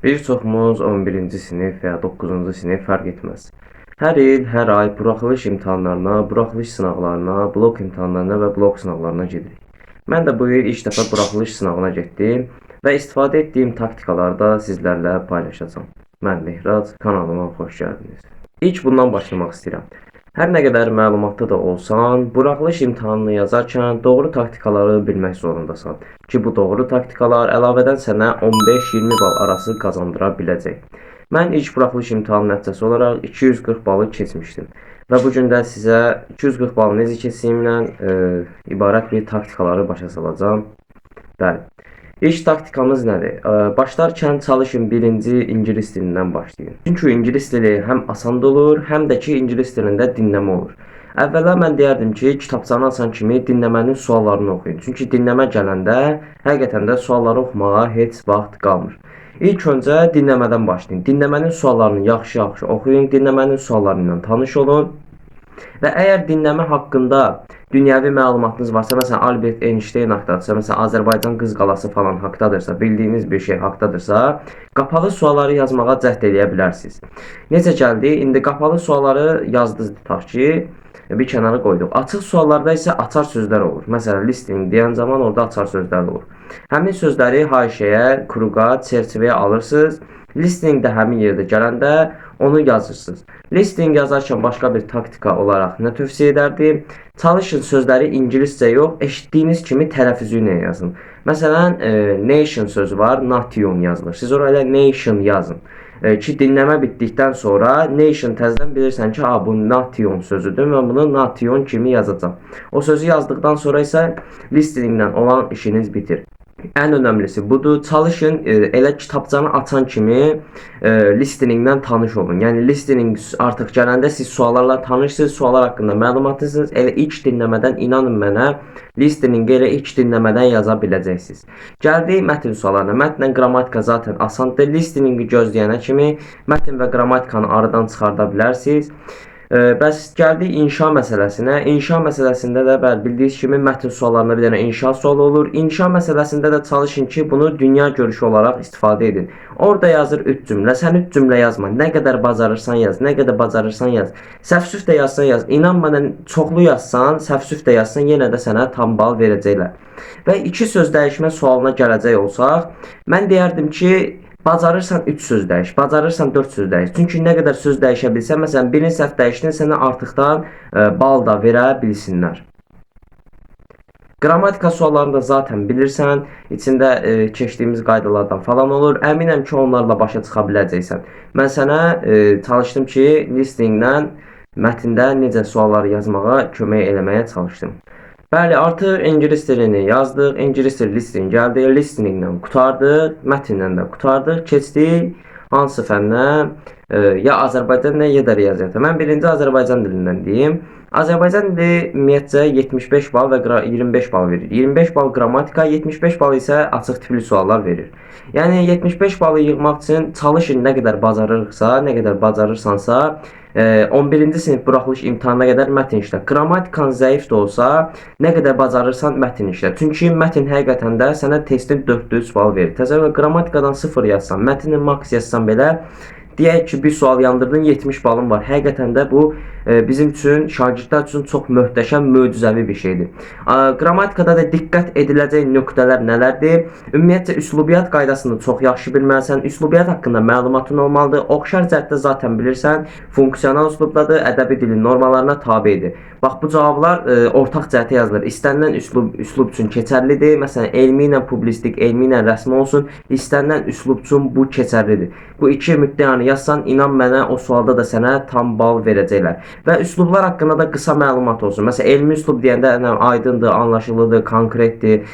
Bir çoxumuz 11-ci sinif və ya 9-cu sinif fərq etməz. Hər il, hər ay buraxılış imtahanlarına, buraxılış sınavlarına, blok imtahanlarına və blok sınavlarına gedirik. Mən də bu il ilk dəfə buraxılış sınavına getdim və istifadə etdiyim taktikaları da sizlərlə paylaşacağam. Mən Mehrac, kanalıma xoş gəldiniz. İlk bundan başlamaq istəyirəm. Hər nə qədər məlumatlı da olsan, buraxılış imtahanını yazarkən doğru taktikaları bilmək zorundasan ki, bu doğru taktikalar əlavədən sənə 15-20 bal arası qazandıra biləcək. Mən ilk buraxılış imtahanı nəticəsi olaraq 240 balı keçmişdim və bu gün də sizə 240 balı necə keçdiyimlə ibarət bir taktikaları başa salacağam. Bəli. İlk taktikamız nədir? Başlarkən çalışın birinci ingilis dilindən başlayın. Çünki ingilis dili həm asan da olur, həm də ki ingilis dilində dinləmə olur. Əvvəla mən deyərdim ki, kitabçanı açan kimi dinləmənin suallarını oxuyun. Çünki dinləmə gələndə həqiqətən də sualları oxumağa heç vaxt qalmır. İlk öncə dinləmədən başlayın. Dinləmənin suallarını yaxşı-yaxşı oxuyun, dinləmənin sualları ilə tanış olun. Və əgər dinləmə haqqında dünyəvi məlumatınız varsa, məsələn Albert Einstein haqqdadırsa, məsələn Azərbaycan Qız Qalası falan haqqdadırsa, bildiyiniz bir şey haqqdadırsa, qapalı sualları yazmağa cəhd eləyə bilərsiniz. Necə gəldi? İndi qapalı sualları yazdınız tutaq ki, bir kənara qoyduq. Açıq suallarda isə açar sözlər olur. Məsələn, listening deyən zaman orada açar sözlər olur. Həmin sözləri haşiyə, kruqa, çərçivəyə alırsınız. Listingdə həmin yerdə gələndə onu yazırsınız. Listing yazarkən başqa bir taktika olaraq nə tövsiyə edərdim? Çalışın sözləri ingiliscə yox, eşitdiyiniz kimi tələffüzü ilə yazın. Məsələn, nation sözü var, nation yazılır. Siz oraya nation yazın. Ki dinləmə bitdikdən sonra nation təzədən bilirsən ki, bu nation sözüdür və bunu nation kimi yazacağam. O sözü yazdıqdan sonra isə listinglə olan işiniz bitir. Ən önəmlisi budur. Çalışın elə kitabçanı açan kimi listingdən tanış olun. Yəni listening artıq gələndə siz suallarla tanışsınız, suallar haqqında məlumatlısınız. Elə ilk dinləmədən inanın mənə, listeningi elə ilk dinləmədən yaza biləcəksiniz. Gəldik mətn suallarına. Mətnlə qrammatika zaten asandır. Listeningi gözləyənə kimi mətn və qrammatikanı aradan çıxarda bilərsiniz. Bəs gəldik inşa məsələsinə. İnşa məsələsində də bəli bildiyiniz kimi mətn suallarında bir dənə inşa sualı olur. İnşa məsələsində də çalışın ki, bunu dünya görüşü olaraq istifadə edin. Orada yazır 3 cümlə. Sən 3 cümlə yazma. Nə qədər bacarırsan yaz, nə qədər bacarırsan yaz. Səhv-süf də yazsan yaz. İnan mənə çoxlu yazsan, səhv-süf də yazsan yenə də sənə tam bal verəcəklər. Və iki söz dəyişmə sualına gələcək olsaq, mən deyərdim ki, bacarırsan 3 söz dəyiş, bacarırsan 4 söz dəyiş. Çünki nə qədər söz dəyişə bilsən, məsələn, birini səhv dəyişdin, sənə artıqdan bal da verə bilsinlər. Qrammatika suallarını da zaten bilirsən, içində keçdiyimiz qaydalardan falan olur. Əminəm ki, onlarla başa çıxa biləcəksən. Mən sənə çalışdım ki, listinglə mətndə necə sualları yazmağa kömək eləməyə çalışdım. Bəli, artıq ingilis dilini yazdıq. İngilis dili listing gəldi. Listinglə qurtardıq. Mətnlə də qurtardıq. Keçdik hansı fənnə? Ya Azərbaycan dilində, ya da riyaziyyata. Mən birinci Azərbaycan dilindən deyim. Azərbaycan dili ümumiyyətcə 75 bal və 25 bal verir. 25 bal qrammatika, 75 bal isə açıq tipli suallar verir. Yəni 75 balı yığmaq üçün çalışın nə qədər bacarırıqsa, nə qədər bacarırsansa 11-ci sinif buraxılış imtahanına qədər mətn işlə. Qrammatikan zəif də olsa, nə qədər bacarırsan mətn işlə. Çünki mətn həqiqətən də sənə testin 4-3 bal verir. Təsəvvür qrammatikadan 0 yazsan, mətnin max yazsan belə, deyək ki, bir sual yandırdın, 70 balın var. Həqiqətən də bu bizim üçün, şagirdlər üçün çox möhtəşəm, möcüzəvi bir şeydir. Qrammatikada da diqqət ediləcək nöqtələr nələrdir? Ümumiyyətcə, üslubiyyat qaydasını çox yaxşı bilməlisən. Üslubiyyat haqqında məlumatın olmalıdır. Oxşar cəhətdə zaten bilirsən, funksional üslubdadır, ədəbi dilin normalarına tabidir. Bax, bu cavablar ortaq cəhətə yazılır. İstənilən üslub üçün keçərlidir. Məsələn, elmi ilə publistik, elmi ilə rəsmi olsun. İstənilən üslub üçün bu keçərlidir. Bu iki müddəanı yazsan, inan mənə o sualda da sənə tam bal verəcəklər. Və üslublar haqqında da qısa məlumat olsun. Məsələn, elmi üslub deyəndə aydındır, anlaşılıdır, konkretdir,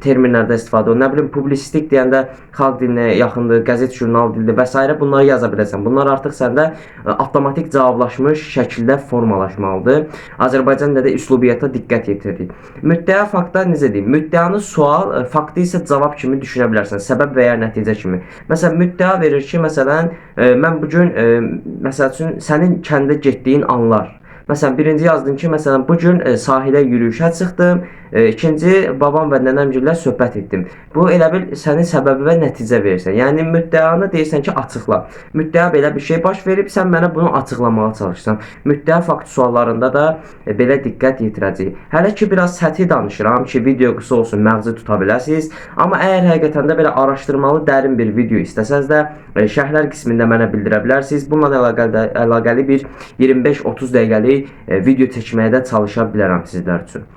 terminlərdə istifadə olunur. Nə bilim, publisistik deyəndə xalq dilinə yaxındır, qəzet, jurnal dilidir və s. bunları yaza bilərsən. Bunlar artıq səndə avtomatik cavablaşmış şəkildə formalaşmalıdır. Azərbaycan dilində üslubiyyata diqqət yetirir. Müddəa faktda necə deyim? Müddəanı sual, faktı isə cavab kimi düşünə bilərsən. Səbəb və ya nəticə kimi. Məsələn, müddəa verir ki, məsələn, mən bugün məsəl üçün sənin kəndə getdiyin anlar. Məsələn, birinci yazdın ki, məsələn, bu gün sahilə yürüyüşə çıxdım. İkinci, babam və nənəmgillə söhbət etdim. Bu elə bil sənin səbəbi və nəticə verirsən. Yəni müddəanı deyirsən ki, açıqla. Müddəa belə bir şey baş verib, sən mənə bunu açıqlamağa çalışırsan. Müddəa fakt suallarında da belə diqqət yetirəcəyik. Hələ ki biraz səthi danışıram ki, video qısa olsun, məğzi tuta biləsiniz. Amma əgər həqiqətən də belə araşdırmalı, dərin bir video istəsəz də şərhlər qismində mənə bildirə bilərsiniz. Bununla əlaqəli bir 25-30 dəqiqəlik video çəkməyə də çalışa bilərəm sizlər üçün.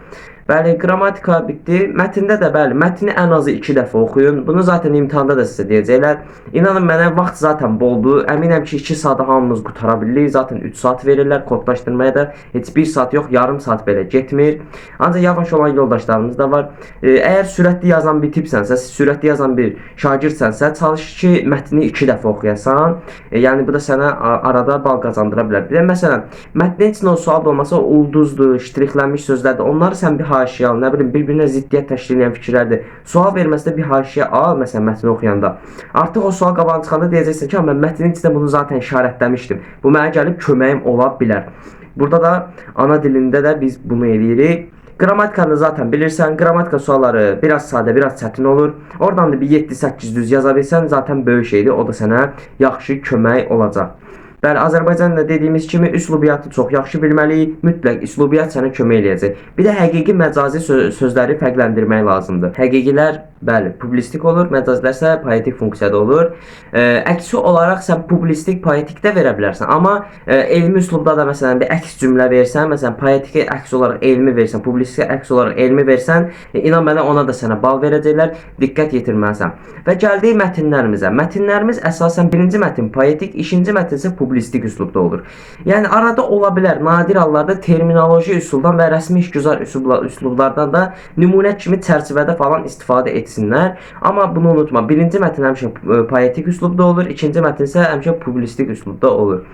Bəli, qrammatika bitdi. Mətndə də bəli, mətni ən azı 2 dəfə oxuyun. Bunu zaten imtahanda da sizə deyəcəklər. İnanın mənə vaxt zaten boldu. Əminəm ki 2 saata hamımız qutara bilirik. Zaten 3 saat verirlər kodlaşdırmaya da. Heç 1 saat yox, yarım saat belə getmir. Ancaq yavaş olan yoldaşlarımız da var. Əgər sürətli yazan bir tipsənsə, sürətli yazan bir şagirdsənsə, çalış ki mətni 2 dəfə oxuyasan. Yəni bu da sənə arada bal qazandıra bilər. Bir də məsələn, mətnin içində o sual olmasa, ulduzdur, ştrixlənmiş sözlərdir. Onları sən bir haşiyə al, nə bilim, bir-birinə ziddiyyət təşkil edən fikirlərdir. Sual verməsində bir haşiyə al, məsələn, mətni oxuyanda. Artıq o sual qabağına çıxanda deyəcəksən ki, mən mətnin içində bunu zaten işarətləmişdim. Bu mənə gəlib köməyim ola bilər. Burada da ana dilində də biz bunu eləyirik. Qrammatikanı zaten bilirsən, qrammatika sualları biraz sadə, biraz çətin olur. Oradan da bir 7-8 düz yaza bilsən, zaten böyük şeydir. O da sənə yaxşı kömək olacaq. Bəli, Azərbaycanda dediyimiz kimi üslubiyyatı çox yaxşı bilməliyik. Mütləq üslubiyyat sənə kömək eləyəcək. Bir də həqiqi məcazi sözləri fərqləndirmək lazımdır. Həqiqilər bəli, publistik olur, məcazilər isə poetik funksiyada olur. Əksi olaraq sən publistik, poetik də verə bilərsən. Amma elmi üslubda da məsələn bir əks cümlə versən, məsələn poetiki əks olaraq elmi versən, publistik əks olaraq elmi versən, inan mənə ona da sənə bal verəcəklər. Diqqət yetirməlisən. Və gəldik mətnlərimizə. Mətnlərimiz əsasən birinci mətn poetik, ikinci mətn isə publistik üslubda olur. Yəni arada ola bilər, nadir hallarda terminoloji üsuldan və rəsmi işgüzar üslublardan da nümunə kimi çərçivədə falan istifadə etsinlər. Amma bunu unutma. Birinci mətn həmişə poetik üslubda olur, ikinci mətn isə həmişə publistik üslubda olur.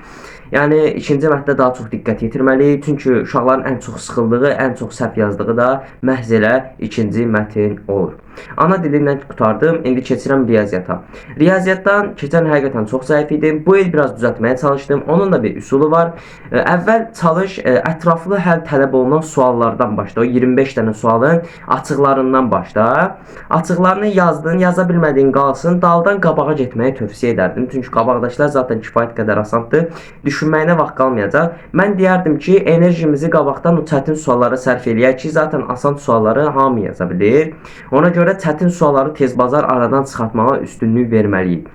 Yəni ikinci mətndə daha çox diqqət yetirməliyik. Çünki uşaqların ən çox sıxıldığı, ən çox səhv yazdığı da məhz elə ikinci mətn olur. Ana dilindən qurtardım. İndi keçirəm riyaziyyata. Riyaziyyatdan keçən həqiqətən çox zəif idim. Bu il biraz düzəltməyə çalışdım. Onun da bir üsulu var. Əvvəl çalış ətraflı həll tələb olunan suallardan başla. O 25 dənə sualın açıqlarından başla. Açıqlarını yazdın, yaza bilmədiyin qalsın. Daldan qabağa getməyi tövsiyə edərdim. Çünki qabaqdakılar zaten kifayət qədər asandır. Düşünməyinə vaxt qalmayacaq. Mən deyərdim ki, enerjimizi qabaqdan o çətin suallara sərf eləyək ki, zaten asan sualları hamı yaza bilir. Ona görə çətin sualları tezbazar aradan çıxartmağa üstünlük verməliyik.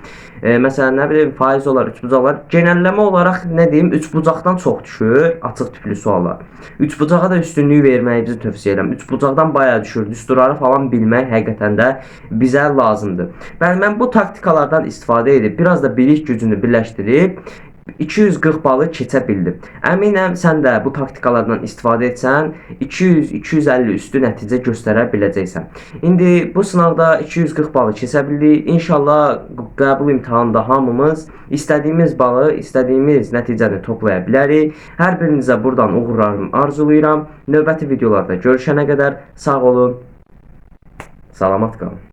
Məsələn, nə bilim, faiz olar, üçbucaqlar. Genəlləmə olaraq nə deyim, üçbucaqdan çox düşür açıq tipli suallar. Üçbucağa da üstünlük verməyimizi tövsiyə edirəm. Üçbucaqdan bayağı düşür. Düsturları falan bilmək həqiqətən də bizə lazımdır. Mən bu taktikalardan istifadə edib, biraz da bilik gücünü birləşdirib 240 balı keçə bildim. Əminəm sən də bu taktikalardan istifadə etsən 200-250 üstü nəticə göstərə biləcəksən. İndi bu sınavda 240 balı keçə bildik. İnşallah qəbul imtahanında hamımız istədiyimiz balı, istədiyimiz nəticəni toplaya bilərik. Hər birinizə buradan uğurlarımı arzulayıram. Növbəti videolarda görüşənə qədər sağ olun, salamat qalın.